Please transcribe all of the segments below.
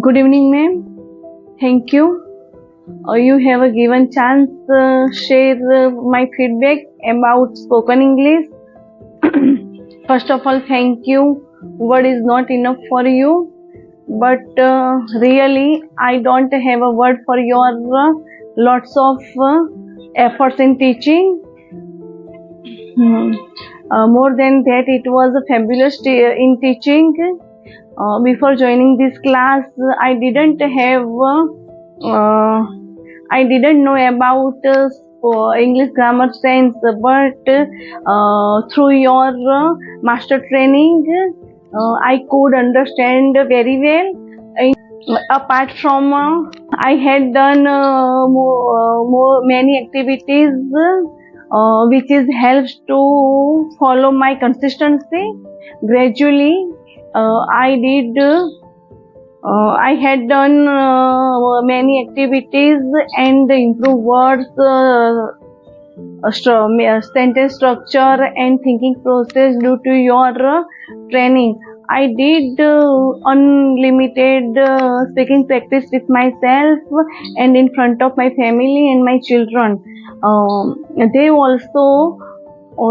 Good evening, ma'am. Thank you. You have a given chance share my feedback about spoken English. First of all, thank you. Word is not enough for you, but really, I don't have a word for your lots of efforts in teaching. More than that, it was fabulous in teaching. Before joining this class, I didn't know about English grammar sense, but through your master training, I could understand very well. Apart from, I had done many activities which is helps to follow my consistency. Gradually, I had done many activities and improve words, sentence structure and thinking process due to your training. I did unlimited speaking practice with myself and in front of my family and my children. They also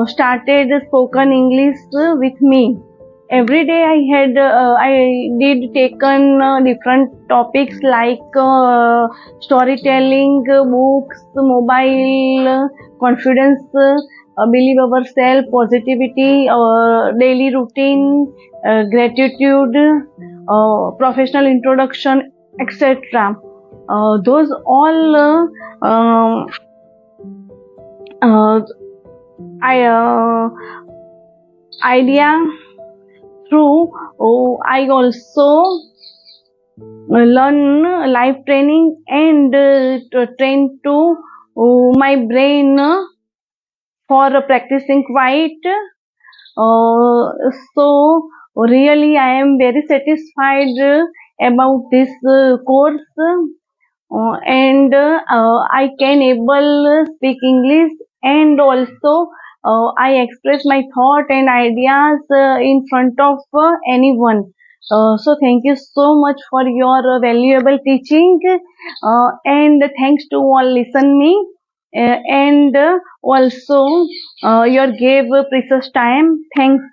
started spoken English with me. Every day I did taken different topics like storytelling, books, mobile, confidence, believe ourselves, positivity, daily routine, gratitude, professional introduction, etc. Those all idea through. I also learn life training and train to my brain for practicing quite. So really I am very satisfied about this course, and I can able speak English, and also I express my thought and ideas in front of anyone. So thank you so much for your valuable teaching, and thanks to all listen me, and also you gave precious time. Thanks.